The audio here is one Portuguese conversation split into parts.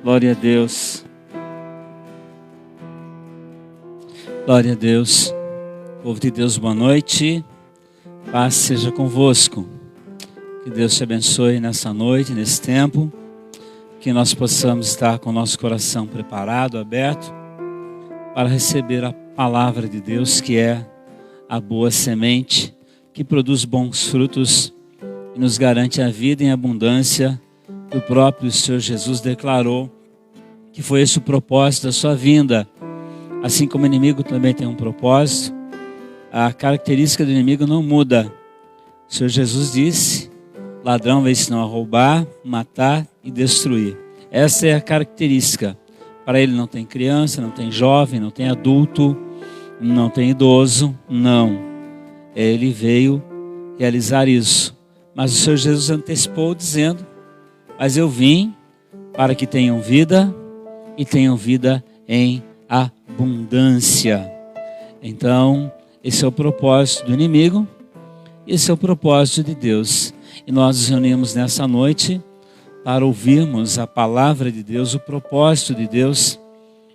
Glória a Deus. Glória a Deus. Povo de Deus, boa noite. Paz seja convosco. Que Deus te abençoe nessa noite, nesse tempo. Que nós possamos estar com o nosso coração preparado, aberto, para receber a palavra de Deus, que é a boa semente, que produz bons frutos e nos garante a vida em abundância. O próprio Senhor Jesus declarou que foi esse o propósito da sua vinda. Assim como o inimigo também tem um propósito, a característica do inimigo não muda. O Senhor Jesus disse: ladrão veio senão a roubar, matar e destruir. Essa é a característica. Para ele não tem criança, não tem jovem, não tem adulto, não tem idoso, não. Ele veio realizar isso. Mas o Senhor Jesus antecipou dizendo: mas eu vim para que tenham vida e tenham vida em abundância. Então, esse é o propósito do inimigo, esse é o propósito de Deus. E nós nos reunimos nessa noite para ouvirmos a palavra de Deus, o propósito de Deus.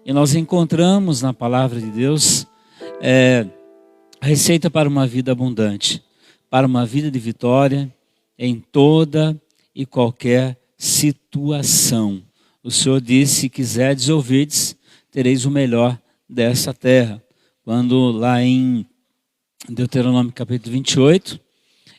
E nós encontramos na palavra de Deus a receita para uma vida abundante, para uma vida de vitória em toda e qualquer situação. O Senhor disse: se quiserdes ouvirdes, tereis o melhor dessa terra. Quando lá em Deuteronômio capítulo 28,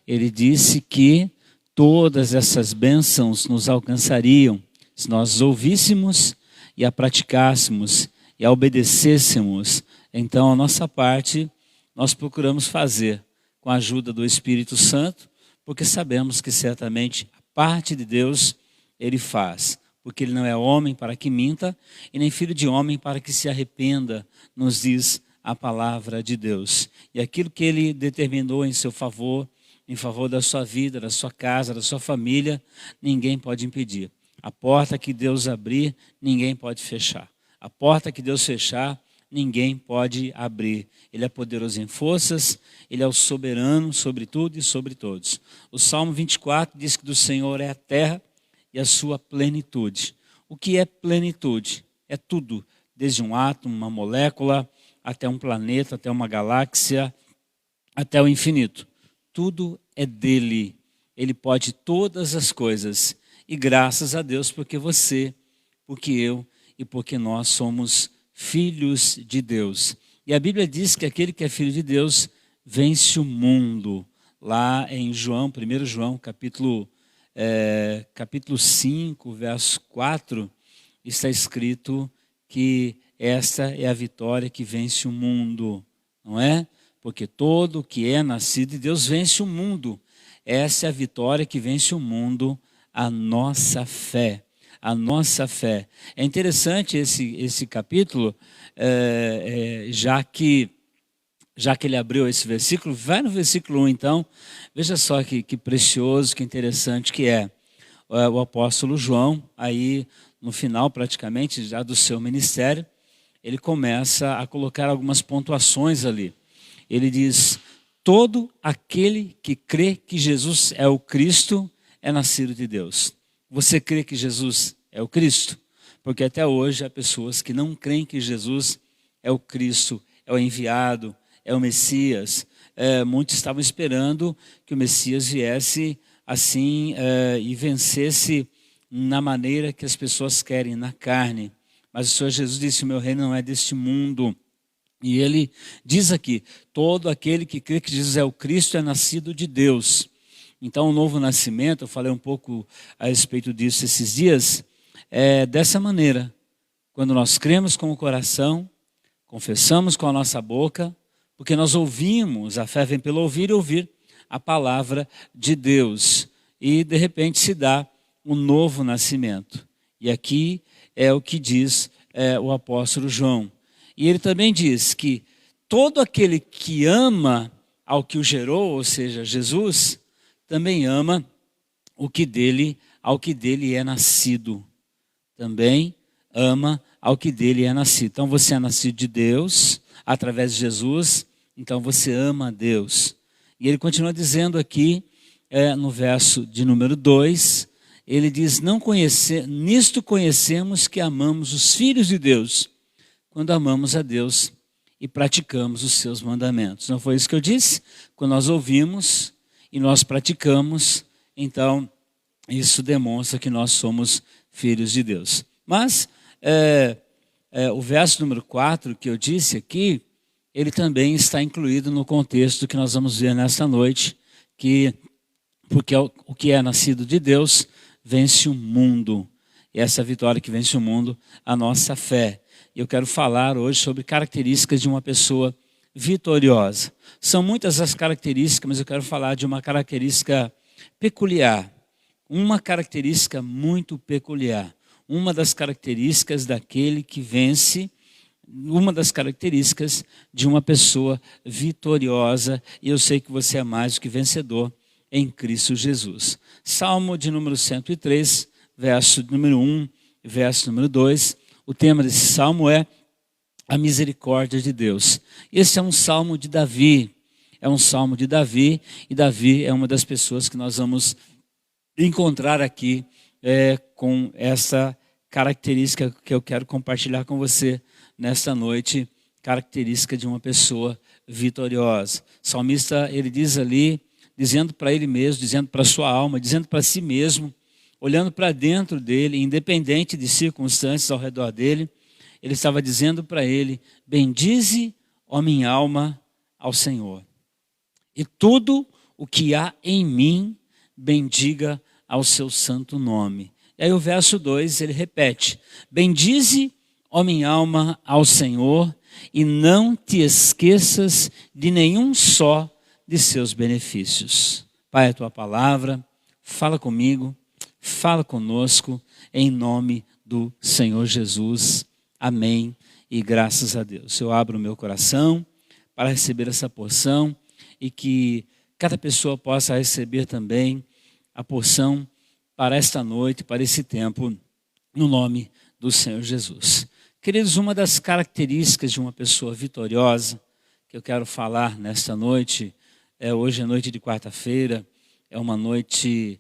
ele disse que todas essas bênçãos nos alcançariam se nós ouvíssemos e a praticássemos e a obedecêssemos. Então a nossa parte nós procuramos fazer com a ajuda do Espírito Santo, porque sabemos que certamente a parte de Deus Ele faz, porque Ele não é homem para que minta, e nem filho de homem para que se arrependa, nos diz a palavra de Deus. E aquilo que Ele determinou em seu favor, em favor da sua vida, da sua casa, da sua família, ninguém pode impedir. A porta que Deus abrir, ninguém pode fechar. A porta que Deus fechar, ninguém pode abrir. Ele é poderoso em forças, Ele é o soberano sobre tudo e sobre todos. O Salmo 24 diz que do Senhor é a terra e a sua plenitude. O que é plenitude? É tudo, desde um átomo, uma molécula, até um planeta, até uma galáxia, até o infinito. Tudo é dele. Ele pode todas as coisas. E graças a Deus, porque você, porque eu e porque nós somos filhos de Deus. E a Bíblia diz que aquele que é filho de Deus vence o mundo. Lá em João, 1 João, capítulo 5, verso 4, está escrito que esta é a vitória que vence o mundo, não é? Porque todo que é nascido de Deus vence o mundo. Essa é a vitória que vence o mundo, a nossa fé. A nossa fé. É interessante esse capítulo, já que ele abriu esse versículo. Vai no versículo 1 então, veja só que precioso, que interessante que é. O apóstolo João, aí no final praticamente já do seu ministério, ele começa a colocar algumas pontuações ali. Ele diz: todo aquele que crê que Jesus é o Cristo é nascido de Deus. Você crê que Jesus é o Cristo? Porque até hoje há pessoas que não creem que Jesus é o Cristo, é o enviado, é o Messias. Muitos estavam esperando que o Messias viesse assim e vencesse na maneira que as pessoas querem, na carne. Mas o Senhor Jesus disse: o meu reino não é deste mundo. E ele diz aqui: todo aquele que crê que Jesus é o Cristo é nascido de Deus. Então o novo nascimento, eu falei um pouco a respeito disso esses dias, é dessa maneira. Quando nós cremos com o coração, confessamos com a nossa boca, porque nós ouvimos, a fé vem pelo ouvir e ouvir a palavra de Deus. E de repente se dá um novo nascimento. E aqui é o que diz o apóstolo João. E ele também diz que todo aquele que ama ao que o gerou, ou seja, Jesus, também ama ao que dele é nascido. Também ama ao que dele é nascido. Então você é nascido de Deus, através de Jesus, então você ama a Deus. E ele continua dizendo aqui, no verso de número 2, ele diz, nisto conhecemos que amamos os filhos de Deus, quando amamos a Deus e praticamos os seus mandamentos. Não foi isso que eu disse? Quando nós ouvimos e nós praticamos, então isso demonstra que nós somos filhos de Deus. Mas o verso número 4 que eu disse aqui, ele também está incluído no contexto que nós vamos ver nesta noite, porque o que é nascido de Deus vence o mundo. E essa vitória que vence o mundo, a nossa fé. Eu quero falar hoje sobre características de uma pessoa vitoriosa. São muitas as características, mas eu quero falar de uma característica peculiar. Uma característica muito peculiar. Uma das características daquele que vence, uma das características de uma pessoa vitoriosa. E eu sei que você é mais do que vencedor em Cristo Jesus. Salmo de número 103, verso número 1, verso número 2. O tema desse salmo é a misericórdia de Deus. Esse é um salmo de Davi. É um salmo de Davi. E Davi é uma das pessoas que nós vamos encontrar aqui com essa característica que eu quero compartilhar com você nesta noite. Característica de uma pessoa vitoriosa. O salmista, ele diz ali, dizendo para ele mesmo, dizendo para a sua alma, dizendo para si mesmo, olhando para dentro dele, independente de circunstâncias ao redor dele, ele estava dizendo para ele, bendize, ó minha alma, ao Senhor. E tudo o que há em mim, bendiga ao seu santo nome. E aí o verso 2, ele repete, bendize, ó minha alma, ao Senhor, e não te esqueças de nenhum só de seus benefícios. Pai, a tua palavra, fala comigo, fala conosco, em nome do Senhor Jesus. Amém e graças a Deus. Eu abro o meu coração para receber essa porção e que cada pessoa possa receber também a porção para esta noite, para esse tempo, no nome do Senhor Jesus. Queridos, uma das características de uma pessoa vitoriosa que eu quero falar nesta noite, hoje é noite de quarta-feira, é uma noite,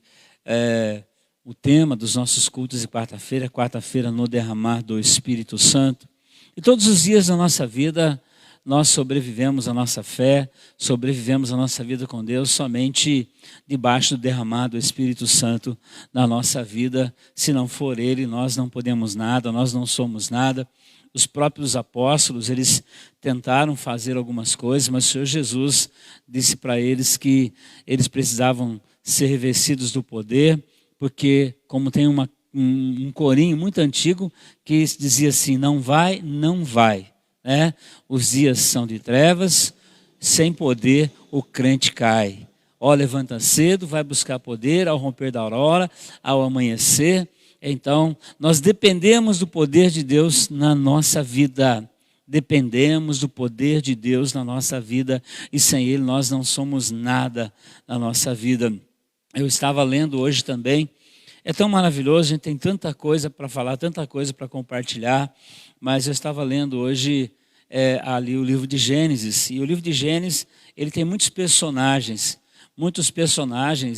o tema dos nossos cultos de quarta-feira, quarta-feira no derramar do Espírito Santo. E todos os dias da nossa vida, nós sobrevivemos a nossa fé, sobrevivemos a nossa vida com Deus somente debaixo do derramar do Espírito Santo na nossa vida. Se não for Ele, nós não podemos nada, nós não somos nada. Os próprios apóstolos, eles tentaram fazer algumas coisas, mas o Senhor Jesus disse para eles que eles precisavam ser revestidos do poder, porque como tem um corinho muito antigo que dizia assim, não vai, não vai. Os dias são de trevas, sem poder o crente cai. Levanta cedo, vai buscar poder ao romper da aurora, ao amanhecer. Então, nós dependemos do poder de Deus na nossa vida. Dependemos do poder de Deus na nossa vida e sem Ele nós não somos nada na nossa vida. Eu estava lendo hoje também, é tão maravilhoso, a gente tem tanta coisa para falar, tanta coisa para compartilhar, mas eu estava lendo hoje ali o livro de Gênesis, e o livro de Gênesis, ele tem muitos personagens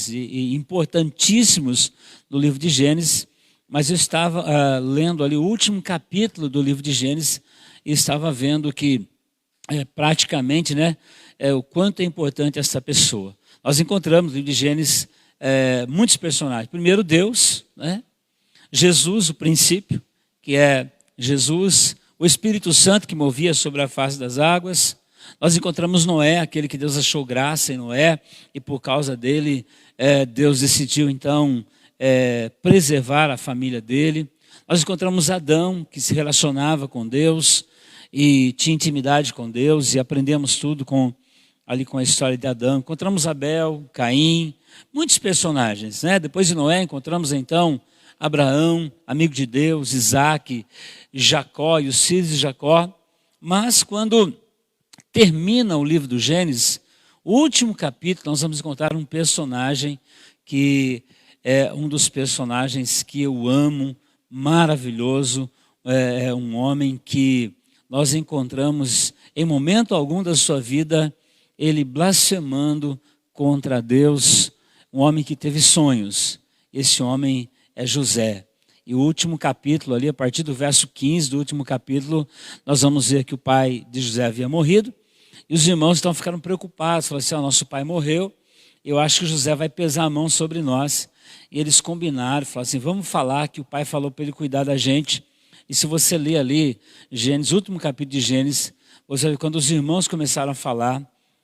e importantíssimos no livro de Gênesis, mas eu estava lendo ali o último capítulo do livro de Gênesis e estava vendo que praticamente, o quanto é importante essa pessoa. Nós encontramos no livro de Gênesis muitos personagens. Primeiro Deus, Jesus, o princípio, que é Jesus, o Espírito Santo que movia sobre a face das águas. Nós encontramos Noé, aquele que Deus achou graça em Noé, e por causa dele, Deus decidiu então preservar a família dele. Nós encontramos Adão, que se relacionava com Deus e tinha intimidade com Deus, e aprendemos tudo ali com a história de Adão. Encontramos Abel, Caim, muitos personagens. Depois de Noé, encontramos então Abraão, amigo de Deus, Isaac, Jacó e os filhos de Jacó. Mas quando termina o livro do Gênesis, o último capítulo, nós vamos encontrar um personagem que é um dos personagens que eu amo, maravilhoso, é um homem que nós encontramos em momento algum da sua vida, ele blasfemando contra Deus, um homem que teve sonhos. Esse homem é José. E o último capítulo ali, a partir do verso 15 do último capítulo, nós vamos ver que o pai de José havia morrido. E os irmãos então ficaram preocupados, falaram assim, nosso pai morreu, eu acho que José vai pesar a mão sobre nós. E eles combinaram, falaram assim, vamos falar que o pai falou para ele cuidar da gente. E se você ler ali, Gênesis, último capítulo de Gênesis, você vê quando os irmãos começaram a falar,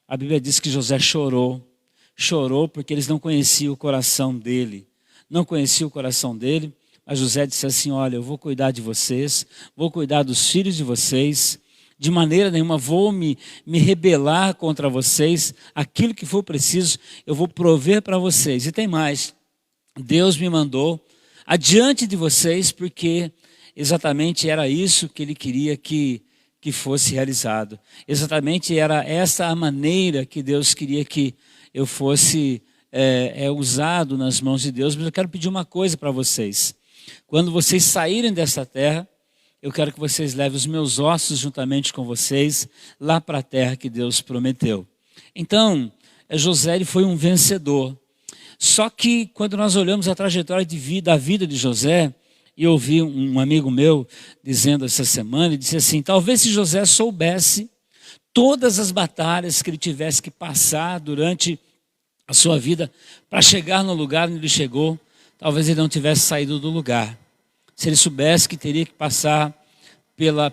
a Bíblia diz que José chorou. Chorou porque eles não conheciam o coração dele. Não conheciam o coração dele, mas José disse assim, olha, eu vou cuidar de vocês, vou cuidar dos filhos de vocês, de maneira nenhuma vou me rebelar contra vocês, aquilo que for preciso, eu vou prover para vocês. E tem mais, Deus me mandou adiante de vocês, porque exatamente era isso que ele queria que fosse realizado. Exatamente era essa a maneira que Deus queria que eu fosse usado nas mãos de Deus. Mas eu quero pedir uma coisa para vocês. Quando vocês saírem dessa terra, eu quero que vocês levem os meus ossos juntamente com vocês lá para a terra que Deus prometeu. Então, José ele foi um vencedor. Só que quando nós olhamos a trajetória da vida de José, e eu ouvi um amigo meu dizendo essa semana, ele disse assim, talvez se José soubesse todas as batalhas que ele tivesse que passar durante a sua vida para chegar no lugar onde ele chegou, talvez ele não tivesse saído do lugar. Se ele soubesse que teria que passar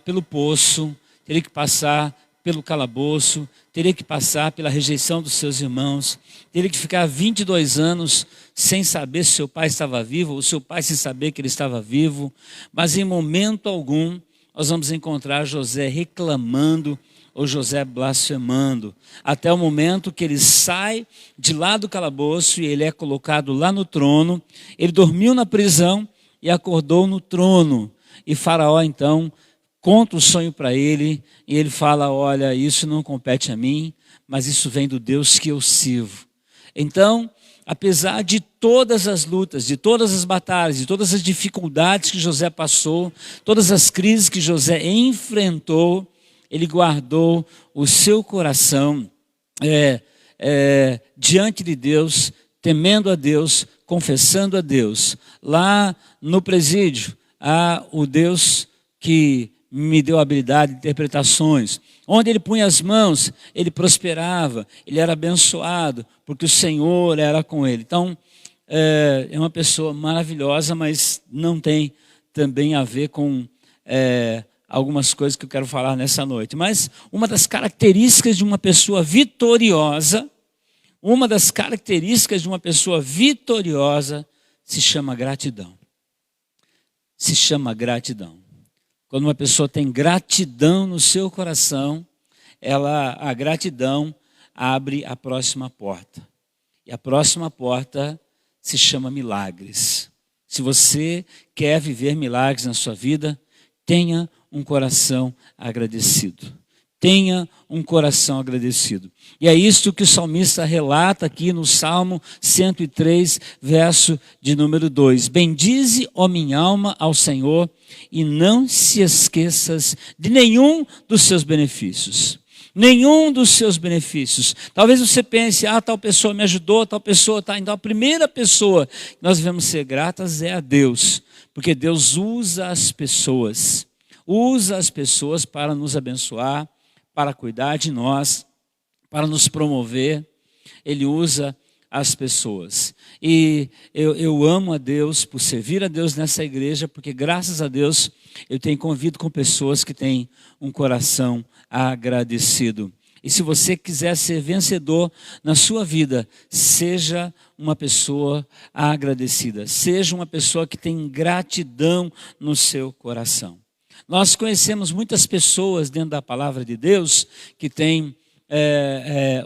pelo poço, teria que passar pelo calabouço, teria que passar pela rejeição dos seus irmãos, teria que ficar 22 anos sem saber se seu pai estava vivo, ou seu pai sem saber que ele estava vivo, mas em momento algum nós vamos encontrar José reclamando ou José blasfemando, até o momento que ele sai de lá do calabouço e ele é colocado lá no trono. Ele dormiu na prisão e acordou no trono, e Faraó então conta o sonho para ele, e ele fala, olha, isso não compete a mim, mas isso vem do Deus que eu sirvo. Então, apesar de todas as lutas, de todas as batalhas, de todas as dificuldades que José passou, todas as crises que José enfrentou, ele guardou o seu coração diante de Deus, temendo a Deus, confessando a Deus. Lá no presídio, há o Deus que me deu a habilidade de interpretações. Onde ele punha as mãos, ele prosperava, ele era abençoado, porque o Senhor era com ele. Então, é uma pessoa maravilhosa, mas não tem também a ver com algumas coisas que eu quero falar nessa noite. Mas uma das características de uma pessoa vitoriosa, se chama gratidão. Se chama gratidão. Quando uma pessoa tem gratidão no seu coração, a gratidão abre a próxima porta. E a próxima porta se chama milagres. Se você quer viver milagres na sua vida, tenha um coração agradecido. Tenha um coração agradecido. E é isso que o salmista relata aqui no Salmo 103, verso de número 2. Bendize, ó minha alma, ao Senhor, e não se esqueças de nenhum dos seus benefícios. Nenhum dos seus benefícios. Talvez você pense, tal pessoa me ajudou, tal pessoa está. Então a primeira pessoa que nós devemos ser gratas é a Deus. Porque Deus usa as pessoas. Usa as pessoas para nos abençoar, para cuidar de nós, para nos promover. Ele usa as pessoas. E eu amo a Deus por servir a Deus nessa igreja, porque graças a Deus eu tenho convido com pessoas que têm um coração agradecido. E se você quiser ser vencedor na sua vida, seja uma pessoa agradecida. Seja uma pessoa que tem gratidão no seu coração. Nós conhecemos muitas pessoas dentro da palavra de Deus que têm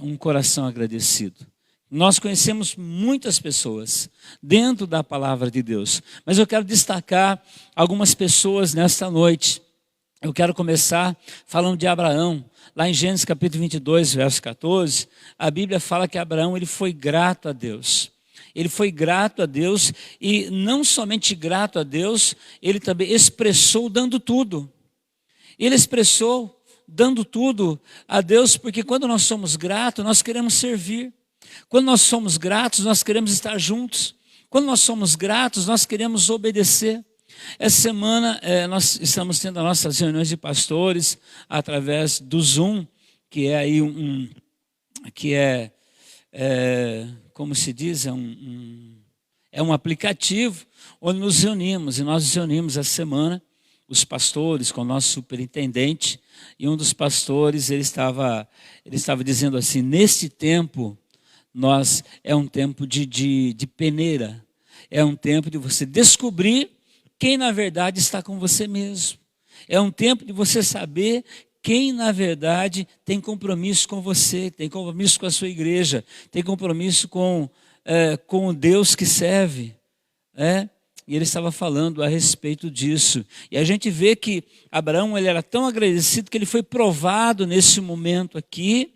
um coração agradecido. Nós conhecemos muitas pessoas dentro da palavra de Deus. Mas eu quero destacar algumas pessoas nesta noite. Eu quero começar falando de Abraão. Lá em Gênesis capítulo 22, verso 14, a Bíblia fala que Abraão ele foi grato a Deus. Ele foi grato a Deus e não somente grato a Deus, ele também expressou dando tudo. Ele expressou dando tudo a Deus, porque quando nós somos gratos, nós queremos servir. Quando nós somos gratos, nós queremos estar juntos. Quando nós somos gratos, nós queremos obedecer. Essa semana nós estamos tendo as nossas reuniões de pastores através do Zoom, que é aí como se diz, é um aplicativo onde nos reunimos. E nós nos reunimos essa semana, os pastores com o nosso superintendente, e um dos pastores ele estava dizendo assim: neste tempo é um tempo de peneira, é um tempo de você descobrir quem na verdade está com você mesmo, é um tempo de você saber quem na verdade tem compromisso com você, tem compromisso com a sua igreja, tem compromisso com o Deus que serve, E ele estava falando a respeito disso. E a gente vê que Abraão ele era tão agradecido que ele foi provado nesse momento aqui.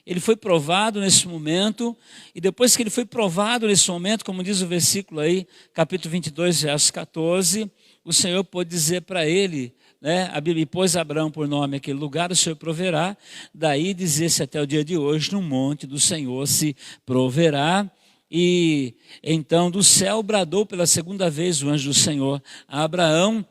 Ele foi provado nesse momento. E depois que ele foi provado nesse momento, como diz o versículo aí, capítulo 22, verso 14, o Senhor pôde dizer para ele, a Bíblia pôs Abraão por nome aquele lugar, o Senhor proverá. Daí dizer-se até o dia de hoje, no monte do Senhor se proverá. E então do céu bradou pela segunda vez o anjo do Senhor a Abraão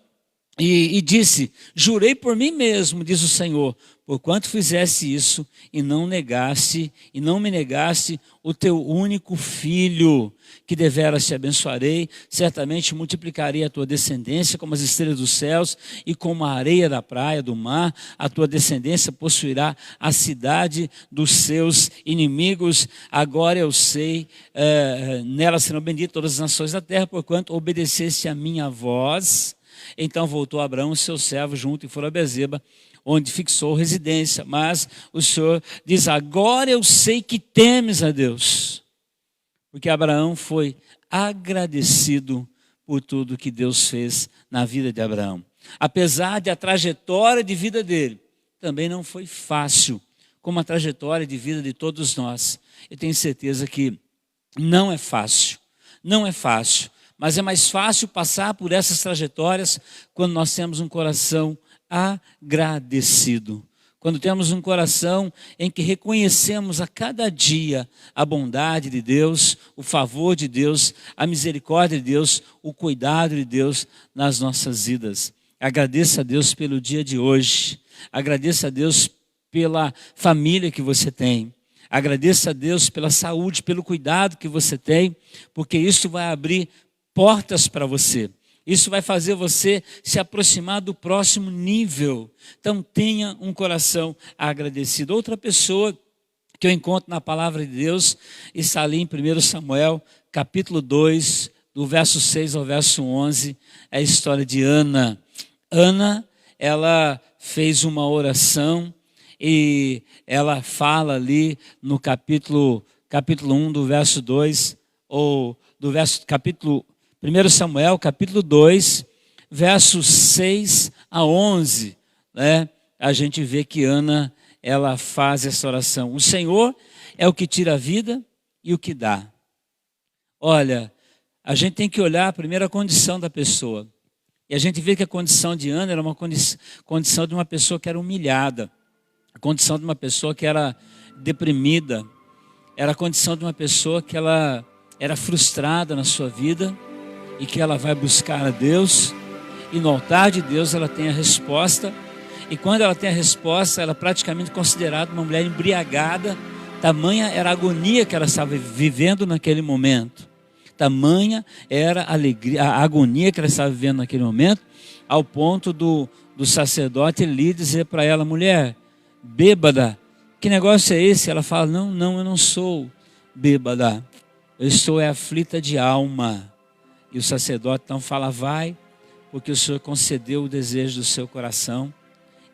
e disse: jurei por mim mesmo, diz o Senhor, porquanto fizesse isso e não me negaste o teu único filho, que deveras te abençoarei, certamente multiplicarei a tua descendência como as estrelas dos céus e como a areia da praia do mar. A tua descendência possuirá a cidade dos seus inimigos. Agora eu sei, nela serão benditas todas as nações da terra, porquanto obedeceste a minha voz. Então voltou Abraão e seu servo junto e foram a Bezeba, onde fixou residência. Mas o Senhor diz: agora eu sei que temes a Deus, porque Abraão foi agradecido por tudo que Deus fez na vida de Abraão. Apesar de a trajetória de vida dele também não foi fácil, como a trajetória de vida de todos nós. Eu tenho certeza que não é fácil, mas é mais fácil passar por essas trajetórias quando nós temos um coração agradecido. Quando temos um coração em que reconhecemos a cada dia a bondade de Deus, o favor de Deus, a misericórdia de Deus, o cuidado de Deus nas nossas vidas. Agradeça a Deus pelo dia de hoje. Agradeça a Deus pela família que você tem. Agradeça a Deus pela saúde, pelo cuidado que você tem, porque isso vai abrir portas para você. Isso vai fazer você se aproximar do próximo nível. Então tenha um coração agradecido. Outra pessoa que eu encontro na palavra de Deus está ali em 1 Samuel, capítulo 2, do verso 6 ao verso 11, é a história de Ana. Ana, ela fez uma oração e ela fala ali no capítulo 1 do verso 2, ou do verso capítulo 1 Samuel, capítulo 2, versos 6 a 11, a gente vê que Ana, ela faz essa oração. O Senhor é o que tira a vida e o que dá. Olha, a gente tem que olhar a primeira condição da pessoa. E a gente vê que a condição de Ana era uma condição de uma pessoa que era humilhada. A condição de uma pessoa que era deprimida. Era a condição de uma pessoa que ela era frustrada na sua vida. E que ela vai buscar a Deus, e no altar de Deus ela tem a resposta, e quando ela tem a resposta, ela é praticamente considerada uma mulher embriagada, tamanha era a agonia que ela estava vivendo naquele momento, tamanha era a agonia que ela estava vivendo naquele momento, ao ponto do sacerdote lhe dizer para ela: mulher, bêbada, que negócio é esse? Ela fala: não, eu não sou bêbada, eu estou aflita de alma. E o sacerdote então fala: vai, porque o Senhor concedeu o desejo do seu coração.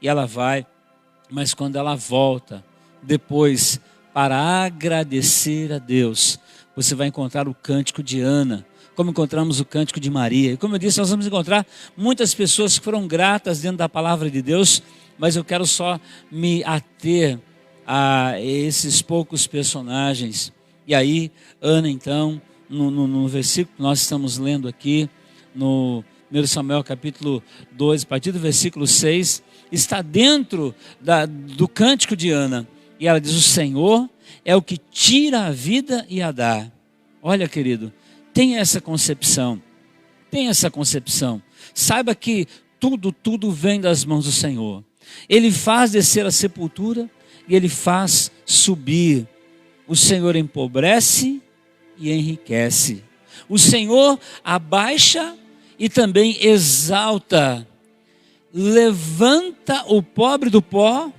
E ela vai, mas quando ela volta, depois, para agradecer a Deus, você vai encontrar o cântico de Ana, como encontramos o cântico de Maria. E como eu disse, nós vamos encontrar muitas pessoas que foram gratas dentro da palavra de Deus, mas eu quero só me ater a esses poucos personagens. E aí, Ana então, no versículo que nós estamos lendo aqui, no 1 Samuel capítulo 2, a partir do versículo 6, está dentro do cântico de Ana. E ela diz: o Senhor é o que tira a vida e a dá. Olha, querido, Tenha essa concepção. Tenha essa concepção. Saiba que tudo vem das mãos do Senhor. Ele faz descer a sepultura e Ele faz subir. O Senhor empobrece e enriquece. O Senhor abaixa e também exalta. Levanta o pobre do pó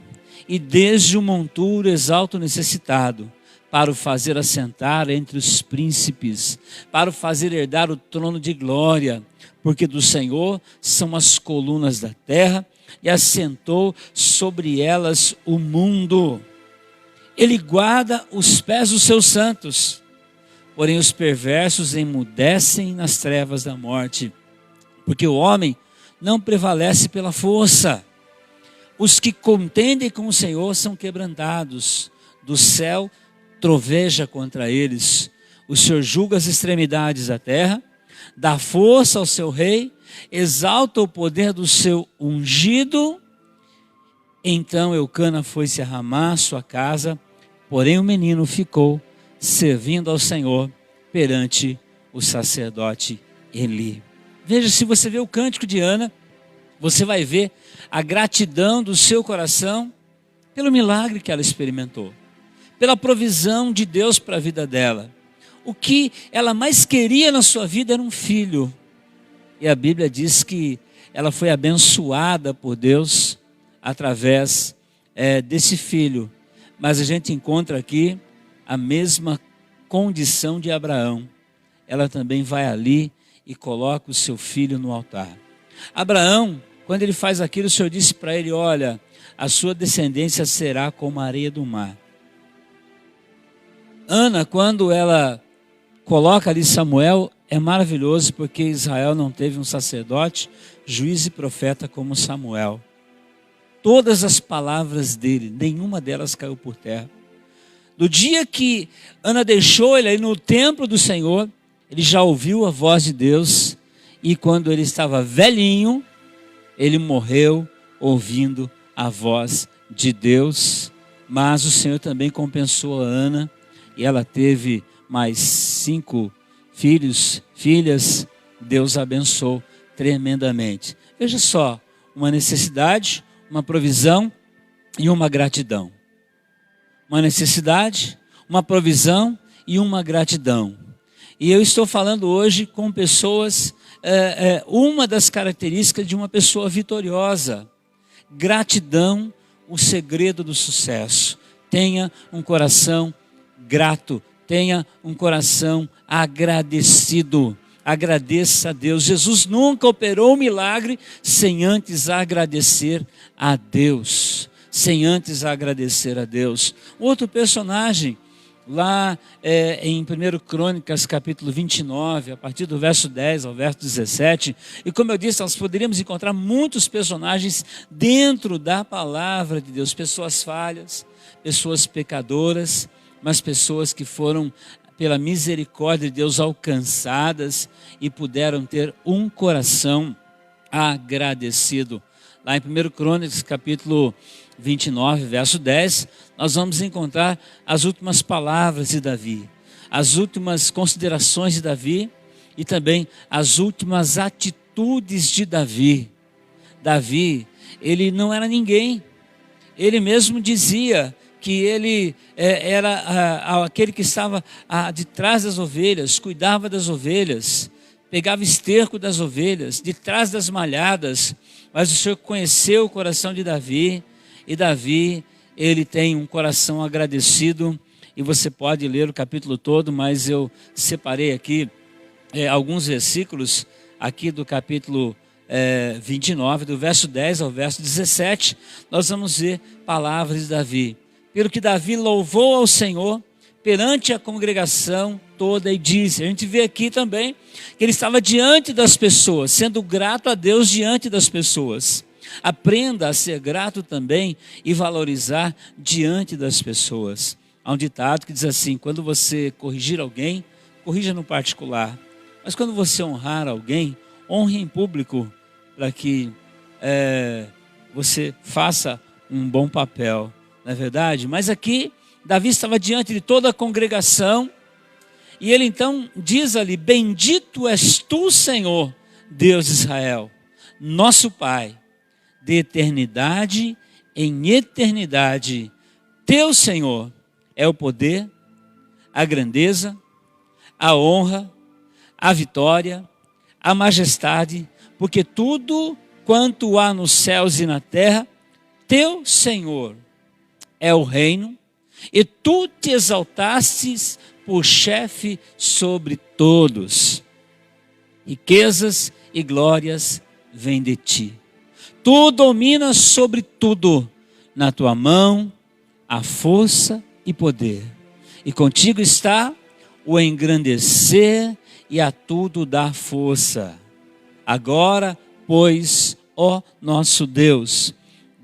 e desde o monturo exalta o necessitado, para o fazer assentar entre os príncipes, para o fazer herdar o trono de glória, porque do Senhor são as colunas da terra e assentou sobre elas o mundo. Ele guarda os pés dos seus santos, porém os perversos emudecem nas trevas da morte, porque o homem não prevalece pela força. Os que contendem com o Senhor são quebrantados, do céu troveja contra eles. O Senhor julga as extremidades da terra, dá força ao seu rei, exalta o poder do seu ungido. Então Eucana foi-se a Ramá, sua casa, porém o menino ficou servindo ao Senhor perante o sacerdote Eli. Veja, se você vê o cântico de Ana, você vai ver a gratidão do seu coração pelo milagre que ela experimentou, pela provisão de Deus para a vida dela. O que ela mais queria na sua vida era um filho. E a Bíblia diz que ela foi abençoada por Deus através desse filho. Mas a gente encontra aqui a mesma condição de Abraão. Ela também vai ali e coloca o seu filho no altar. Abraão, quando ele faz aquilo, o Senhor disse para ele: olha, a sua descendência será como a areia do mar. Ana, quando ela coloca ali Samuel, é maravilhoso, porque Israel não teve um sacerdote, juiz e profeta como Samuel. Todas as palavras dele, nenhuma delas caiu por terra. Do dia que Ana deixou ele aí no templo do Senhor, ele já ouviu a voz de Deus, e quando ele estava velhinho, ele morreu ouvindo a voz de Deus. Mas o Senhor também compensou a Ana, e ela teve mais 5 filhos, filhas. Deus abençoou tremendamente. Veja só, uma necessidade, uma provisão e uma gratidão. Uma necessidade, uma provisão e uma gratidão. E eu estou falando hoje com pessoas, uma das características de uma pessoa vitoriosa. Gratidão, o segredo do sucesso. Tenha um coração grato, tenha um coração agradecido. Agradeça a Deus. Jesus nunca operou um milagre sem antes agradecer a Deus. Sem antes agradecer a Deus. Outro personagem, lá em 1 Crônicas, capítulo 29, a partir do verso 10 ao verso 17. E como eu disse, nós poderíamos encontrar muitos personagens dentro da palavra de Deus. Pessoas falhas, pessoas pecadoras, mas pessoas que foram, pela misericórdia de Deus, alcançadas e puderam ter um coração agradecido. Lá em 1 Crônicas, capítulo 29, verso 10, nós vamos encontrar as últimas palavras de Davi, as últimas considerações de Davi e também as últimas atitudes de Davi. Davi, ele não era ninguém. Ele mesmo dizia que ele era aquele que estava de trás das ovelhas, cuidava das ovelhas, pegava esterco das ovelhas, de trás das malhadas. Mas o Senhor conheceu o coração de Davi, e Davi, ele tem um coração agradecido, e você pode ler o capítulo todo, mas eu separei aqui alguns versículos aqui do capítulo 29, do verso 10 ao verso 17, nós vamos ver palavras de Davi. Pelo que Davi louvou ao Senhor perante a congregação toda e disse. A gente vê aqui também que ele estava diante das pessoas, sendo grato a Deus diante das pessoas. Aprenda a ser grato também e valorizar diante das pessoas. Há um ditado que diz assim: quando você corrigir alguém, corrija no particular. Mas quando você honrar alguém, honre em público, para que você faça um bom papel. Não é verdade? Mas aqui, Davi estava diante de toda a congregação E ele então diz ali: bendito és tu, Senhor, Deus de Israel, nosso Pai, de eternidade em eternidade. Teu, Senhor, é o poder, a grandeza, a honra, a vitória, a majestade, porque tudo quanto há nos céus e na terra, teu, Senhor, é o reino, e tu te exaltastes por chefe sobre todos. Riquezas e glórias vêm de ti. Tu dominas sobre tudo. Na tua mão há força e poder. E contigo está o engrandecer e a tudo dar força. Agora, pois, ó nosso Deus,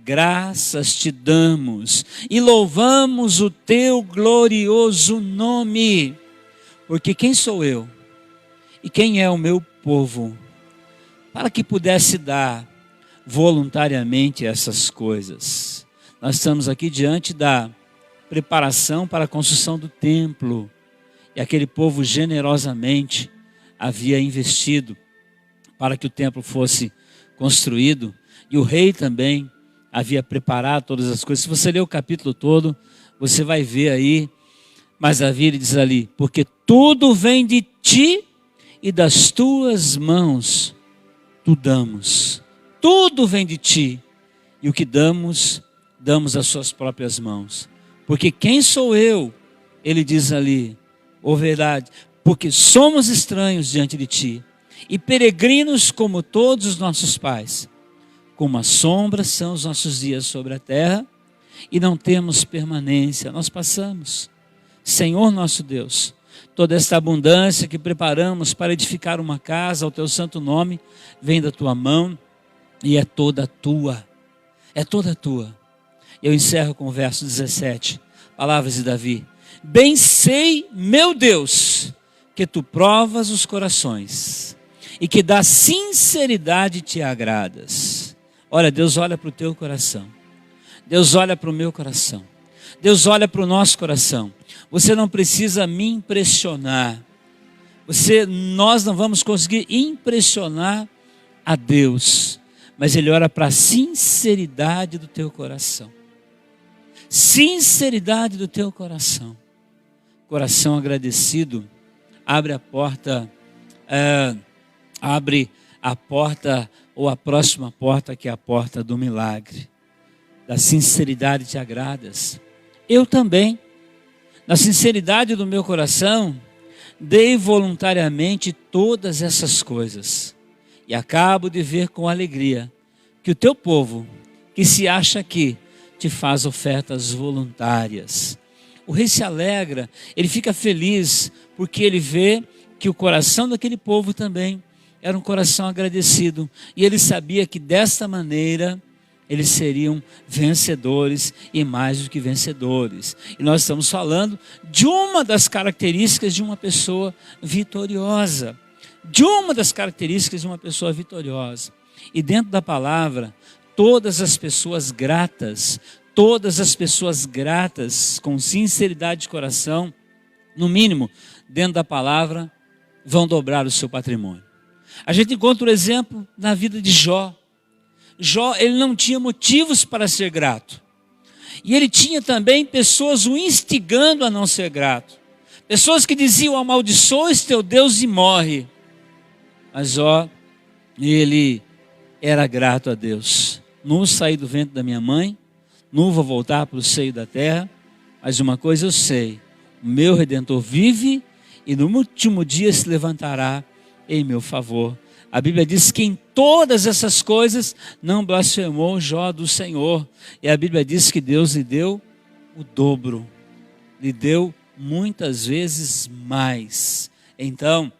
graças te damos e louvamos o teu glorioso nome. Porque quem sou eu e quem é o meu povo para que pudesse dar voluntariamente essas coisas? Nós estamos aqui diante da preparação para a construção do templo. E aquele povo generosamente havia investido para que o templo fosse construído. E o rei também havia preparado todas as coisas. Se você ler o capítulo todo, você vai ver aí. Mas Davi diz ali: porque tudo vem de ti e das tuas mãos tu damos. Tudo vem de ti. E o que damos, damos às suas próprias mãos. Porque quem sou eu? Ele diz ali: ó verdade, porque somos estranhos diante de ti, e peregrinos como todos os nossos pais. Como a sombra são os nossos dias sobre a terra, e não temos permanência, nós passamos. Senhor nosso Deus, toda esta abundância que preparamos para edificar uma casa ao teu santo nome, vem da tua mão, e é toda tua, é toda tua. Eu encerro com o verso 17, palavras de Davi: bem sei, meu Deus, que tu provas os corações e que da sinceridade te agradas. Olha, Deus olha para o teu coração. Deus olha para o meu coração. Deus olha para o nosso coração. Você não precisa me impressionar. Nós não vamos conseguir impressionar a Deus. Mas Ele olha para a sinceridade do teu coração. Sinceridade do teu coração. Coração agradecido abre a porta, ou a próxima porta, que é a porta do milagre. Da sinceridade te agradas. Eu também, na sinceridade do meu coração, dei voluntariamente todas essas coisas. E acabo de ver com alegria que o teu povo, que se acha aqui, te faz ofertas voluntárias. O rei se alegra, ele fica feliz, porque ele vê que o coração daquele povo também era um coração agradecido. E ele sabia que desta maneira eles seriam vencedores e mais do que vencedores. E nós estamos falando de uma das características de uma pessoa vitoriosa. De uma das características de uma pessoa vitoriosa. E dentro da palavra, todas as pessoas gratas com sinceridade de coração, no mínimo, dentro da palavra, vão dobrar o seu patrimônio. A gente encontra o exemplo na vida de Jó. Jó, ele não tinha motivos para ser grato. E ele tinha também pessoas o instigando a não ser grato. Pessoas que diziam: amaldiçoa teu Deus e morre. Mas Jó, ele era grato a Deus. Não saí do ventre da minha mãe, não vou voltar para o seio da terra, mas uma coisa eu sei: o meu Redentor vive e no último dia se levantará em meu favor. A Bíblia diz que em todas essas coisas não blasfemou Jó do Senhor. E a Bíblia diz que Deus lhe deu o dobro, lhe deu muitas vezes mais. Então,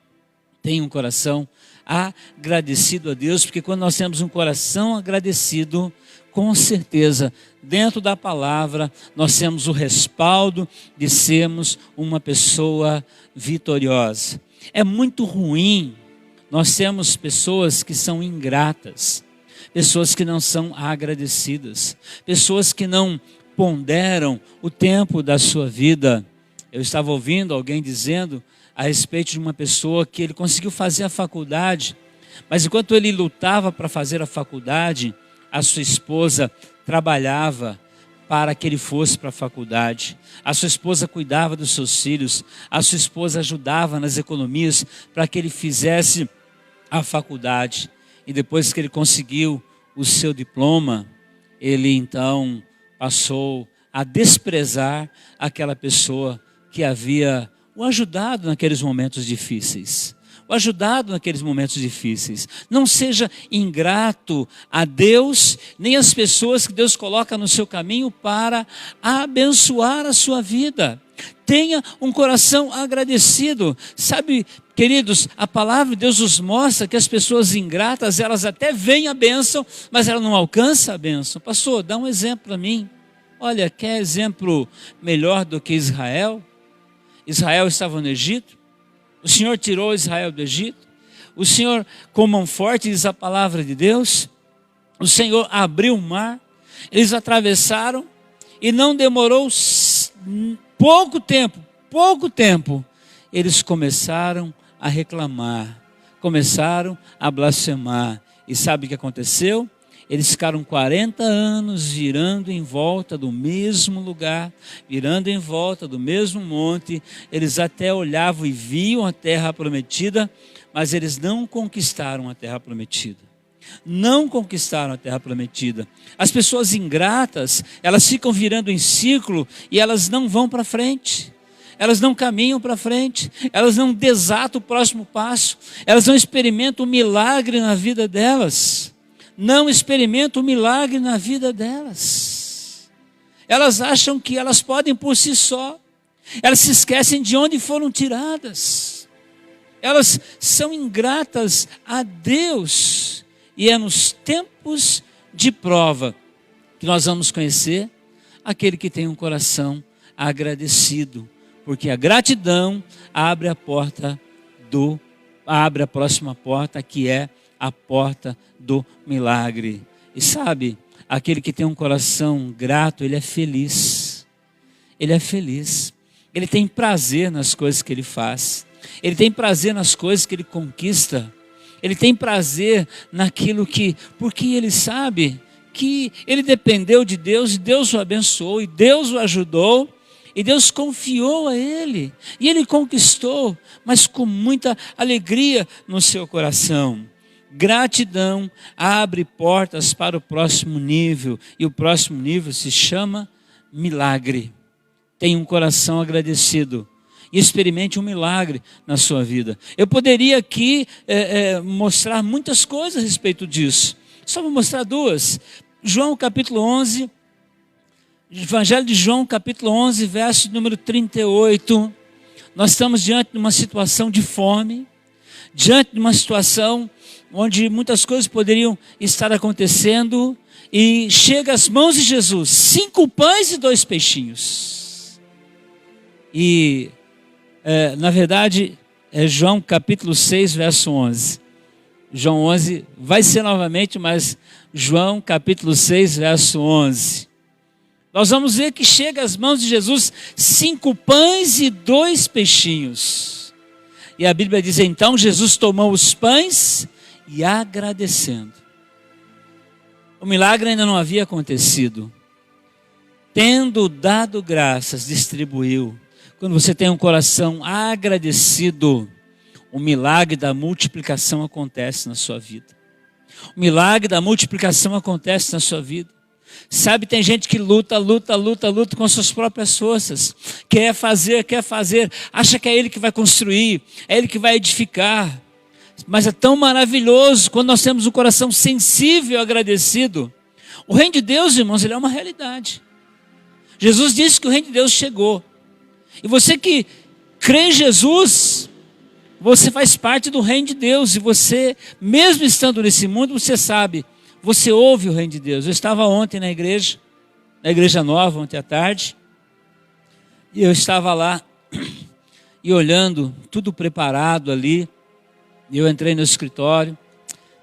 tenha um coração agradecido a Deus, porque quando nós temos um coração agradecido, com certeza, dentro da palavra, nós temos o respaldo de sermos uma pessoa vitoriosa. É muito ruim nós temos pessoas que são ingratas, pessoas que não são agradecidas, pessoas que não ponderam o tempo da sua vida. Eu estava ouvindo alguém dizendo a respeito de uma pessoa que ele conseguiu fazer a faculdade, mas enquanto ele lutava para fazer a faculdade, a sua esposa trabalhava para que ele fosse para a faculdade. A sua esposa cuidava dos seus filhos, a sua esposa ajudava nas economias para que ele fizesse a faculdade. E depois que ele conseguiu o seu diploma, ele então passou a desprezar aquela pessoa que havia o ajudado naqueles momentos difíceis. O ajudado naqueles momentos difíceis. Não seja ingrato a Deus, nem às pessoas que Deus coloca no seu caminho para abençoar a sua vida. Tenha um coração agradecido. Sabe, queridos, a palavra de Deus nos mostra que as pessoas ingratas, elas até veem a bênção, mas elas não alcançam a bênção. Pastor, dá um exemplo para mim. Olha, quer exemplo melhor do que Israel? Israel estava no Egito. O Senhor tirou Israel do Egito. O Senhor, com mão forte, diz a palavra de Deus. O Senhor abriu o mar. Eles atravessaram e não demorou pouco tempo, eles começaram a reclamar, começaram a blasfemar. E sabe o que aconteceu? Eles ficaram 40 anos virando em volta do mesmo lugar, virando em volta do mesmo monte. Eles até olhavam e viam a terra prometida, mas eles não conquistaram a terra prometida. Não conquistaram a terra prometida. As pessoas ingratas, elas ficam virando em círculo e elas não vão para frente. Elas não caminham para frente, elas não desatam o próximo passo, elas não experimentam o milagre na vida delas. Não experimentam o milagre na vida delas. Elas acham que elas podem por si só. Elas se esquecem de onde foram tiradas. Elas são ingratas a Deus. E é nos tempos de prova que nós vamos conhecer aquele que tem um coração agradecido. Porque a gratidão abre a próxima porta, que é a porta do milagre. E sabe, aquele que tem um coração grato, ele é feliz. Ele é feliz. Ele tem prazer nas coisas que ele faz. Ele tem prazer nas coisas que ele conquista. Ele tem prazer naquilo porque ele sabe que ele dependeu de Deus, e Deus o abençoou, e Deus o ajudou, e Deus confiou a ele, e ele conquistou, mas com muita alegria no seu coração. Gratidão abre portas para o próximo nível, e o próximo nível se chama milagre. Tenha um coração agradecido e experimente um milagre na sua vida. Eu poderia aqui mostrar muitas coisas a respeito disso. Só vou mostrar duas. João capítulo 11, Evangelho de João capítulo 11, verso número 38. Nós estamos diante de uma situação de fome, diante de uma situação onde muitas coisas poderiam estar acontecendo, e chega às mãos de Jesus 5 pães e 2 peixinhos. E na verdade é João capítulo 6, verso 11. João 11 vai ser novamente, mas João capítulo 6, verso 11. Nós vamos ver que chega às mãos de Jesus 5 pães e 2 peixinhos. E a Bíblia diz: então Jesus tomou os pães e agradecendo. O milagre ainda não havia acontecido. Tendo dado graças, distribuiu. Quando você tem um coração agradecido, o milagre da multiplicação acontece na sua vida. O milagre da multiplicação acontece na sua vida. Sabe, tem gente que luta com suas próprias forças. Quer fazer, acha que é ele que vai construir, é ele que vai edificar. Mas é tão maravilhoso quando nós temos um coração sensível e agradecido. O reino de Deus, irmãos, ele é uma realidade. Jesus disse que o reino de Deus chegou. E você que crê em Jesus, você faz parte do reino de Deus. E você, mesmo estando nesse mundo, você sabe, você ouve o reino de Deus. Eu estava ontem na igreja nova, ontem à tarde. E eu estava lá e olhando, tudo preparado ali. E eu entrei no escritório.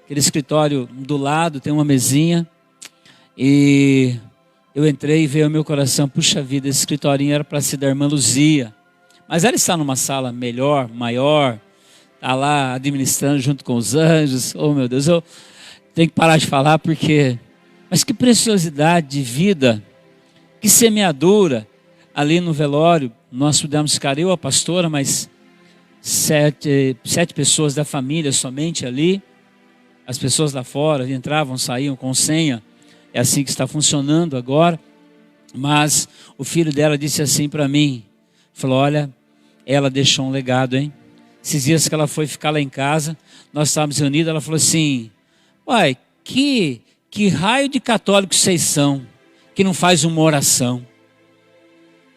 Aquele escritório do lado tem uma mesinha. E eu entrei e veio ao meu coração: puxa vida, esse escritorinho era para ser da irmã Luzia. Mas ela está numa sala melhor, maior, está lá administrando junto com os anjos. Oh meu Deus, eu tenho que parar de falar porque... Mas que preciosidade de vida, que semeadura. Ali no velório, nós pudemos ficar, eu, a pastora, mas sete pessoas da família somente ali. As pessoas lá fora entravam, saíam com senha. É assim que está funcionando agora. Mas o filho dela disse assim para mim, falou, olha, ela deixou um legado, hein? Esses dias que ela foi ficar lá em casa, nós estávamos reunidos, ela falou assim, pai, que raio de católicos vocês são, que não faz uma oração?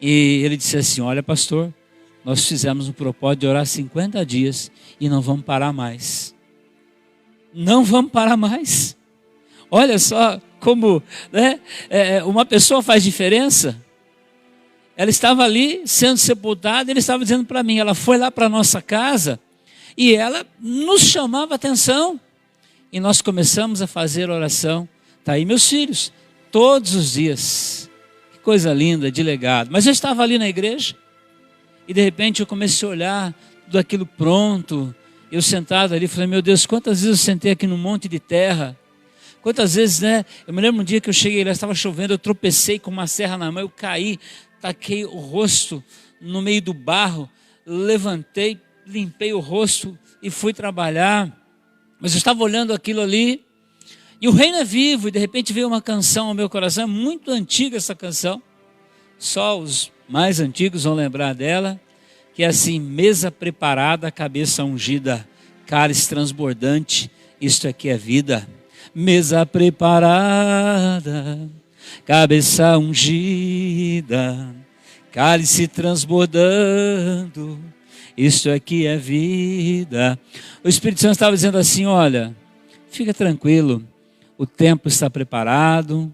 E ele disse assim, olha pastor, nós fizemos um propósito de orar 50 dias e não vamos parar mais. Não vamos parar mais. Olha só como, né, uma pessoa faz diferença. Ela estava ali sendo sepultada, ele estava dizendo para mim, ela foi lá para a nossa casa e ela nos chamava a atenção. E nós começamos a fazer oração. Está aí meus filhos, todos os dias. Que coisa linda, de legado. Mas eu estava ali na igreja e de repente eu comecei a olhar tudo aquilo pronto. Eu sentado ali, falei, meu Deus, quantas vezes eu sentei aqui num monte de terra. Quantas vezes, né? Eu me lembro um dia que eu cheguei lá, estava chovendo, eu tropecei com uma serra na mão, eu caí, taquei o rosto no meio do barro, levantei, limpei o rosto e fui trabalhar. Mas eu estava olhando aquilo ali, e o reino é vivo, e de repente veio uma canção ao meu coração, é muito antiga essa canção, só os mais antigos vão lembrar dela, que é assim, mesa preparada, cabeça ungida, cálice transbordante, isto aqui é vida. Mesa preparada, cabeça ungida, cálice transbordando, isto aqui é vida. O Espírito Santo estava dizendo assim, olha, fica tranquilo, o templo está preparado,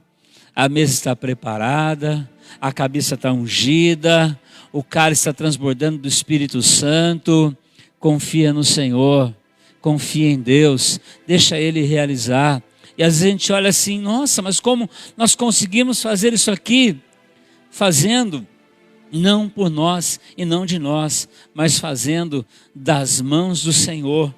a mesa está preparada, a cabeça está ungida, o cálice está transbordando do Espírito Santo. Confia no Senhor, confia em Deus, deixa Ele realizar. E às vezes a gente olha assim, nossa, mas como nós conseguimos fazer isso aqui? Fazendo não por nós e não de nós, mas fazendo das mãos do Senhor,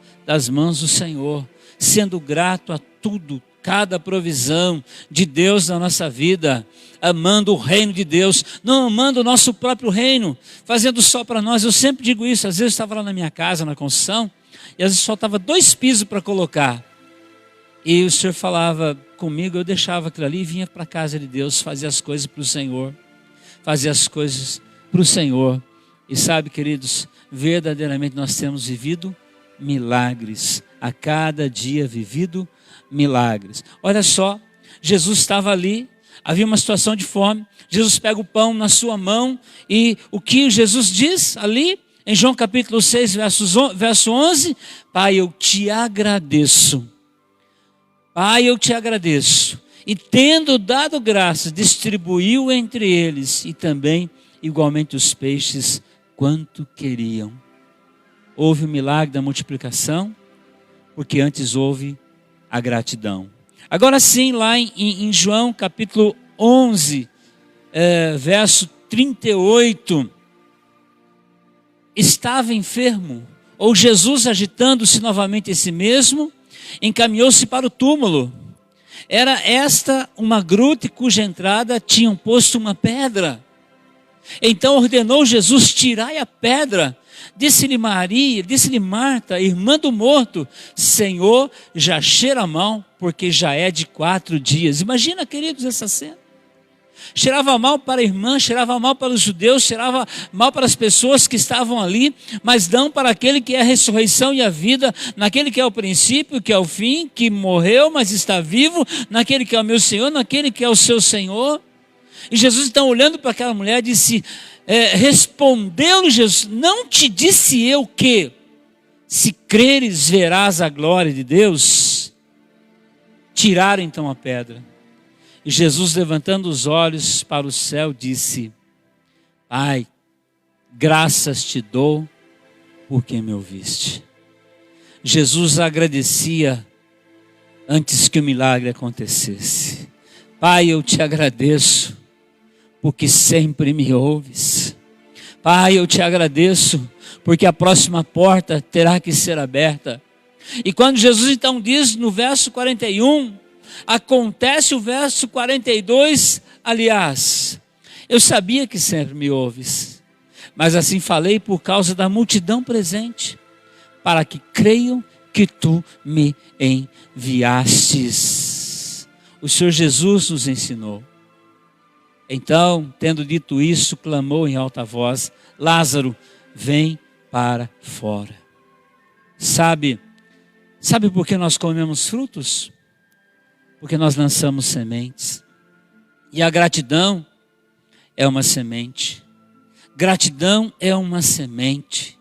sendo grato a tudo, cada provisão de Deus na nossa vida, amando o reino de Deus, não amando o nosso próprio reino, fazendo só para nós. Eu sempre digo isso, às vezes eu estava lá na minha casa, na construção, e às vezes faltava 2 pisos para colocar, e o Senhor falava comigo, eu deixava aquilo ali e vinha para a casa de Deus, fazia as coisas para o Senhor, e sabe, queridos, verdadeiramente nós temos vivido milagres, a cada dia vivido milagres. Olha só, Jesus estava ali, havia uma situação de fome, Jesus pega o pão na sua mão, e o que Jesus diz ali, em João capítulo 6, verso 11, Pai, eu te agradeço, e tendo dado graças, distribuiu entre eles, e também igualmente os peixes, quanto queriam. Houve o milagre da multiplicação, porque antes houve a gratidão. Agora sim, lá em João capítulo 11, verso 38, estava enfermo, ou Jesus, agitando-se novamente em si mesmo, encaminhou-se para o túmulo. Era esta uma gruta cuja entrada tinham posto uma pedra. Então ordenou Jesus, tirai a pedra. Disse-lhe Marta, irmã do morto, Senhor, já cheira mal, porque já é de 4 dias. Imagina, queridos, essa cena. Cheirava mal para a irmã, cheirava mal para os judeus, cheirava mal para as pessoas que estavam ali, mas não para aquele que é a ressurreição e a vida, naquele que é o princípio, que é o fim, que morreu, mas está vivo, naquele que é o meu Senhor, naquele que é o seu Senhor. E Jesus, então, olhando para aquela mulher, disse, respondeu-lhe Jesus, não te disse eu que, se creres, verás a glória de Deus? Tiraram então a pedra. E Jesus, levantando os olhos para o céu, disse, Pai, graças te dou, porque me ouviste. Jesus agradecia antes que o milagre acontecesse. Pai, eu te agradeço, porque sempre me ouves. Pai, eu te agradeço, porque a próxima porta terá que ser aberta. E quando Jesus então diz no verso 41, acontece o verso 42, aliás, eu sabia que sempre me ouves, mas assim falei por causa da multidão presente, para que creiam que tu me enviastes. O Senhor Jesus nos ensinou. Então, tendo dito isso, clamou em alta voz: Lázaro, vem para fora. Sabe por que nós comemos frutos? Porque nós lançamos sementes. E a gratidão é uma semente. Gratidão é uma semente.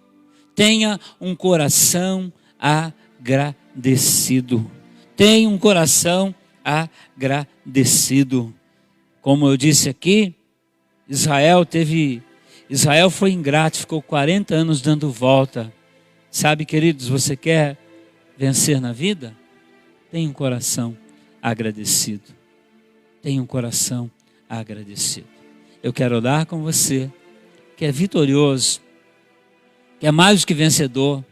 Tenha um coração agradecido. Tenha um coração agradecido. Como eu disse aqui, Israel foi ingrato, ficou 40 anos dando volta. Sabe, queridos, você quer vencer na vida? Tenha um coração agradecido. Tenha um coração agradecido. Eu quero orar com você, que é vitorioso, que é mais do que vencedor.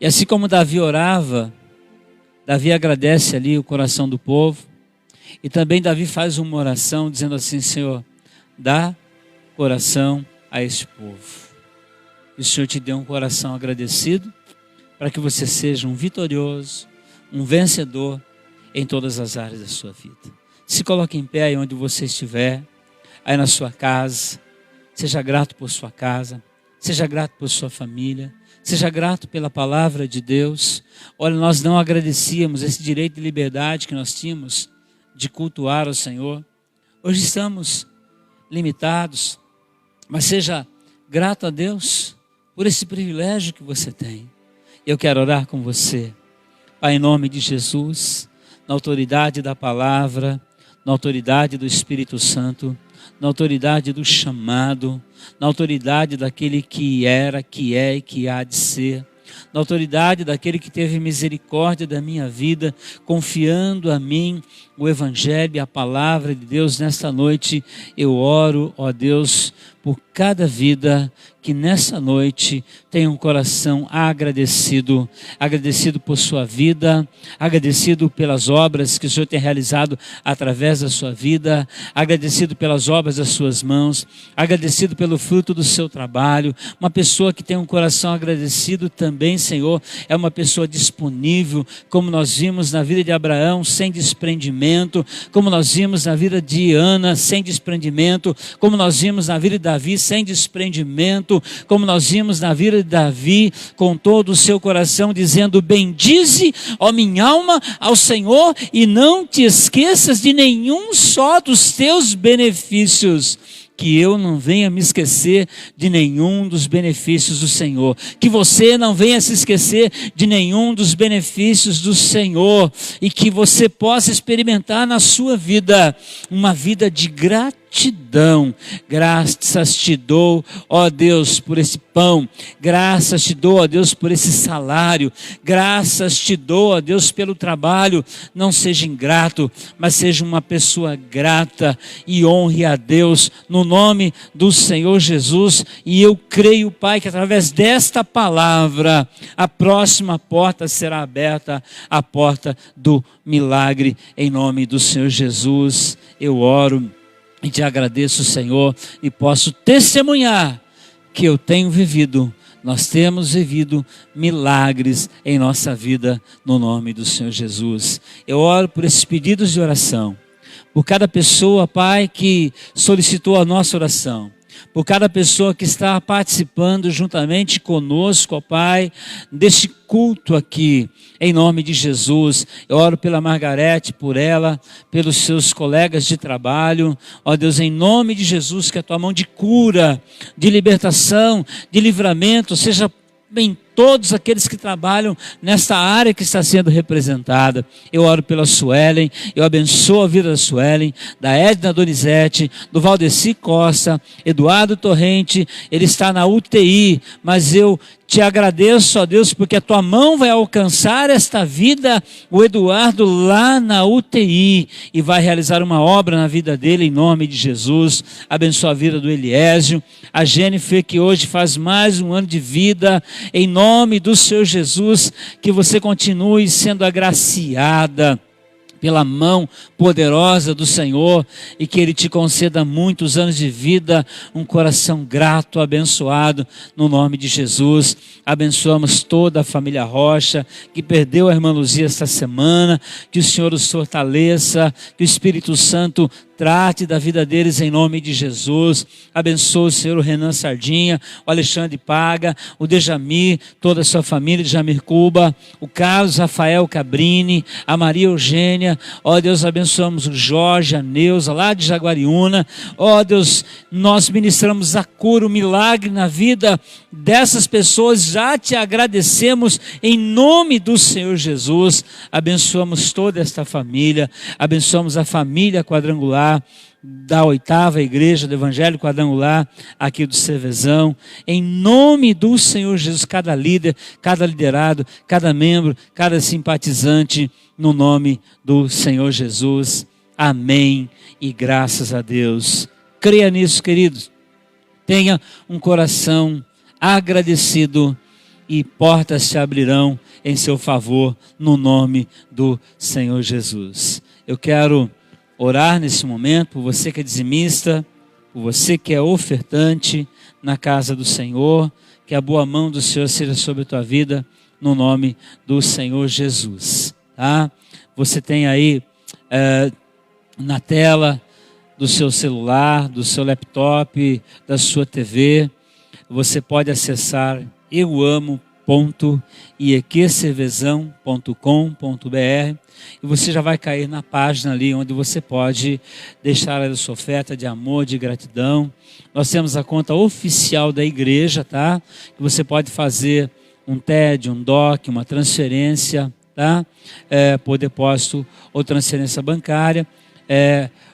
E assim como Davi orava, Davi agradece ali o coração do povo. E também Davi faz uma oração dizendo assim: Senhor, dá coração a este povo. E o Senhor te dê um coração agradecido, para que você seja um vitorioso, um vencedor em todas as áreas da sua vida. Se coloque em pé aí onde você estiver, aí na sua casa. Seja grato por sua casa, seja grato por sua família, seja grato pela palavra de Deus. Olha, nós não agradecíamos esse direito de liberdade que nós tínhamos de cultuar ao Senhor. Hoje estamos limitados, mas seja grato a Deus por esse privilégio que você tem. Eu quero orar com você. Pai, em nome de Jesus, na autoridade da palavra, na autoridade do Espírito Santo, na autoridade do chamado, na autoridade daquele que era, que é e que há de ser, na autoridade daquele que teve misericórdia da minha vida, confiando a mim o Evangelho e a palavra de Deus nesta noite. Eu oro, ó Deus, por cada vida que nessa noite tem um coração agradecido, agradecido por sua vida, agradecido pelas obras que o Senhor tem realizado através da sua vida, agradecido pelas obras das suas mãos, agradecido pelo fruto do seu trabalho. Uma pessoa que tem um coração agradecido também, Senhor, é uma pessoa disponível, como nós vimos na vida de Abraão, sem desprendimento, como nós vimos na vida de Ana, sem desprendimento, como nós vimos na vida de Davi, sem desprendimento, como nós vimos na vida de Davi, com todo o seu coração, dizendo: bendize, ó minha alma, ao Senhor, e não te esqueças de nenhum só dos teus benefícios. Que eu não venha me esquecer de nenhum dos benefícios do Senhor. Que você não venha se esquecer de nenhum dos benefícios do Senhor. E que você possa experimentar na sua vida uma vida de gratidão. Graças te dou, ó Deus, por esse pão. Graças te dou, ó Deus, por esse salário. Graças te dou, ó Deus, pelo trabalho. Não seja ingrato, mas seja uma pessoa grata e honre a Deus no nome do Senhor Jesus. E eu creio, Pai, que através desta palavra a próxima porta será aberta, a porta do milagre, em nome do Senhor Jesus. Eu oro e te agradeço, Senhor, e posso testemunhar que eu tenho vivido, nós temos vivido milagres em nossa vida, no nome do Senhor Jesus. Eu oro por esses pedidos de oração, por cada pessoa, Pai, que solicitou a nossa oração, por cada pessoa que está participando juntamente conosco, ó Pai, deste culto aqui, em nome de Jesus. Eu oro pela Margarete, por ela, pelos seus colegas de trabalho, ó Deus, em nome de Jesus, que a tua mão de cura, de libertação, de livramento seja em todos aqueles que trabalham nesta área que está sendo representada. Eu oro pela Suelen, eu abençoo a vida da Suelen, da Edna Donizete, do Valdeci Costa, Eduardo Torrente. Ele está na UTI, mas eu te agradeço, ó Deus, porque a tua mão vai alcançar esta vida, o Eduardo lá na UTI, e vai realizar uma obra na vida dele em nome de Jesus. Abençoa a vida do Eliésio, a Jennifer, que hoje faz mais um ano de vida, em nome do Senhor Jesus, que você continue sendo agraciada pela mão poderosa do Senhor, e que Ele te conceda muitos anos de vida, um coração grato, abençoado, no nome de Jesus. Abençoamos toda a família Rocha, que perdeu a irmã Luzia esta semana, que o Senhor os fortaleça, que o Espírito Santo trate da vida deles em nome de Jesus. Abençoa o Senhor o Renan Sardinha, o Alexandre Paga, o Dejamir, toda a sua família, Jamir Cuba, o Carlos Rafael Cabrini, a Maria Eugênia. Ó Deus, abençoamos o Jorge, a Neuza, lá de Jaguariúna. Ó Deus, nós ministramos a cura, o milagre na vida dessas pessoas. Já te agradecemos em nome do Senhor Jesus. Abençoamos toda esta família, abençoamos a família Quadrangular da 8ª Igreja do Evangelho Quadrangular aqui do Cervezão, em nome do Senhor Jesus, cada líder, cada liderado, cada membro, cada simpatizante, no nome do Senhor Jesus. Amém e graças a Deus. Creia nisso, queridos. Tenha um coração agradecido e portas se abrirão em seu favor, no nome do Senhor Jesus. Eu quero orar nesse momento por você que é dizimista, por você que é ofertante na casa do Senhor, que a boa mão do Senhor seja sobre a tua vida, no nome do Senhor Jesus. Tá? Você tem aí na tela do seu celular, do seu laptop, da sua TV, você pode acessar euamo.ieqcervezão.com.br e você já vai cair na página ali onde você pode deixar a sua oferta de amor, de gratidão. Nós temos a conta oficial da igreja, tá? Que você pode fazer um TED, um DOC, uma transferência, tá? Por depósito ou transferência bancária.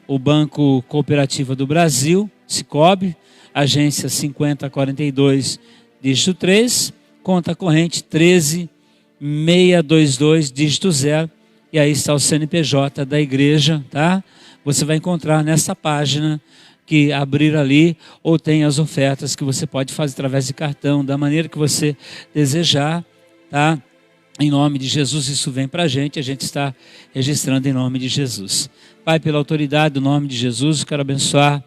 O Banco Cooperativa do Brasil, Sicob, agência 5042, dígito 3, conta corrente 13622, dígito 0, e aí está o CNPJ da igreja, tá? Você vai encontrar nessa página que abrir ali, ou tem as ofertas que você pode fazer através de cartão, da maneira que você desejar, tá? Em nome de Jesus, isso vem para a gente está registrando em nome de Jesus. Pai, pela autoridade do nome de Jesus, eu quero abençoar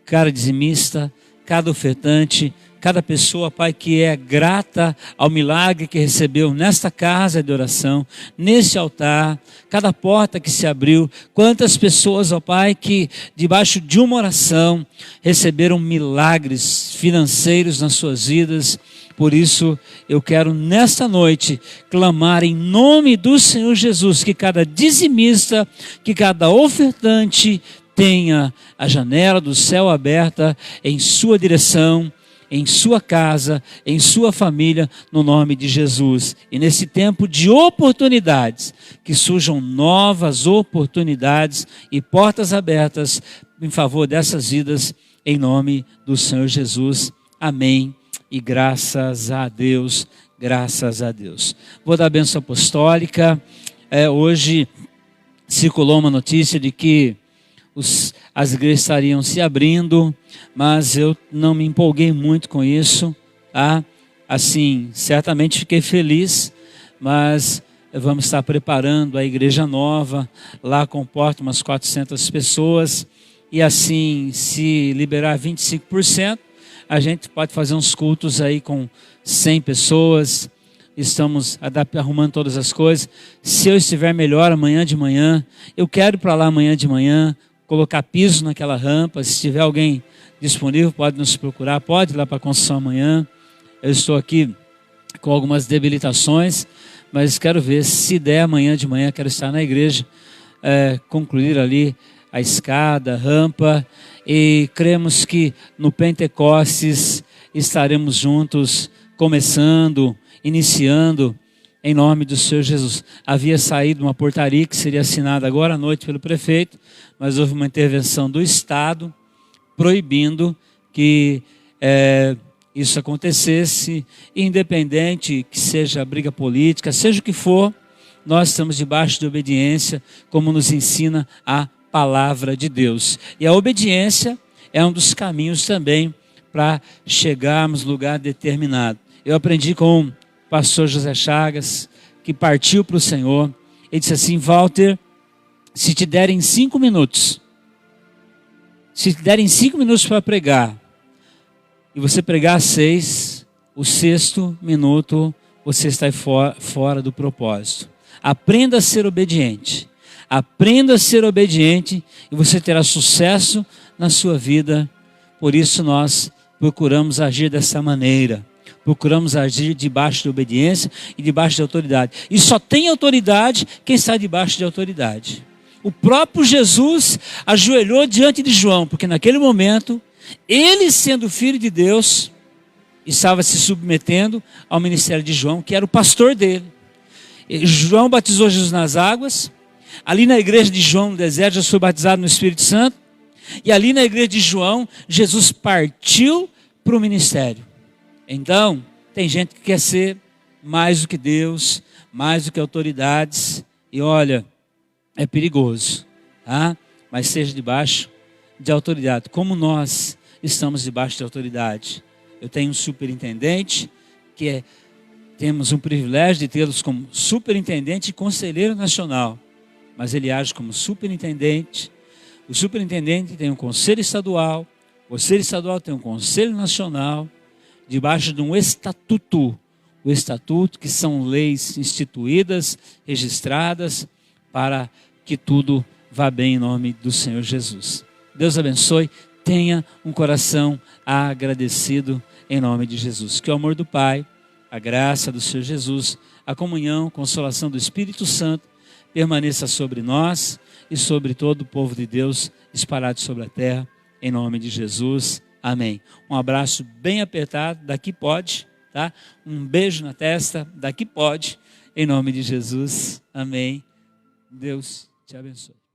cada dizimista, cada ofertante, cada pessoa, Pai, que é grata ao milagre que recebeu nesta casa de oração, nesse altar, cada porta que se abriu, quantas pessoas, ó Pai, que debaixo de uma oração receberam milagres financeiros nas suas vidas. Por isso, eu quero nesta noite clamar em nome do Senhor Jesus, que cada dizimista, que cada ofertante tenha a janela do céu aberta em sua direção, em sua casa, em sua família, no nome de Jesus. E nesse tempo de oportunidades, que surjam novas oportunidades e portas abertas em favor dessas vidas, em nome do Senhor Jesus. Amém. E graças a Deus, graças a Deus. Vou dar a bênção apostólica. Hoje circulou uma notícia de que as igrejas estariam se abrindo, mas eu não me empolguei muito com isso, tá? Assim, certamente fiquei feliz, mas vamos estar preparando a igreja nova, lá comporta umas 400 pessoas, e assim, se liberar 25%, a gente pode fazer uns cultos aí com 100 pessoas, estamos arrumando todas as coisas. Se eu estiver melhor amanhã de manhã, eu quero ir para lá amanhã de manhã, colocar piso naquela rampa. Se tiver alguém disponível, pode nos procurar, pode ir lá para a construção amanhã. Eu estou aqui com algumas debilitações, mas quero ver, se der amanhã de manhã, quero estar na igreja, concluir ali a escada, a rampa, e cremos que no Pentecostes estaremos juntos, começando, iniciando em nome do Senhor Jesus. Havia saído uma portaria que seria assinada agora à noite pelo prefeito, mas houve uma intervenção do Estado proibindo que isso acontecesse, independente que seja briga política, seja o que for, nós estamos debaixo de obediência, como nos ensina a palavra de Deus. E a obediência é um dos caminhos também para chegarmos no lugar determinado. Eu aprendi com o pastor José Chagas, que partiu para o Senhor. Ele disse assim: Walter, se te derem 5 minutos, se te derem 5 minutos para pregar, e você pregar 6, o 6º minuto você está fora do propósito. Aprenda a ser obediente. Aprenda a ser obediente e você terá sucesso na sua vida. Por isso nós procuramos agir dessa maneira. Procuramos agir debaixo de obediência e debaixo de autoridade. E só tem autoridade quem está debaixo de autoridade. O próprio Jesus ajoelhou diante de João, porque naquele momento, ele sendo filho de Deus, estava se submetendo ao ministério de João, que era o pastor dele. João batizou Jesus nas águas. Ali na igreja de João, no deserto, Jesus foi batizado no Espírito Santo. E ali na igreja de João, Jesus partiu para o ministério. Então, tem gente que quer ser mais do que Deus, mais do que autoridades. E olha, é perigoso, tá? Mas seja debaixo de autoridade. Como nós estamos debaixo de autoridade. Eu tenho um superintendente que temos um privilégio de tê-los como superintendente e conselheiro nacional. Mas ele age como superintendente. O superintendente tem um conselho estadual. O conselho estadual tem um conselho nacional. Debaixo de um estatuto. O estatuto que são leis instituídas, registradas, para que tudo vá bem em nome do Senhor Jesus. Deus abençoe. Tenha um coração agradecido em nome de Jesus. Que o amor do Pai, a graça do Senhor Jesus, a comunhão, a consolação do Espírito Santo permaneça sobre nós e sobre todo o povo de Deus espalhado sobre a terra, em nome de Jesus. Amém. Um abraço bem apertado, daqui pode, tá? Um beijo na testa, daqui pode, em nome de Jesus. Amém. Deus te abençoe.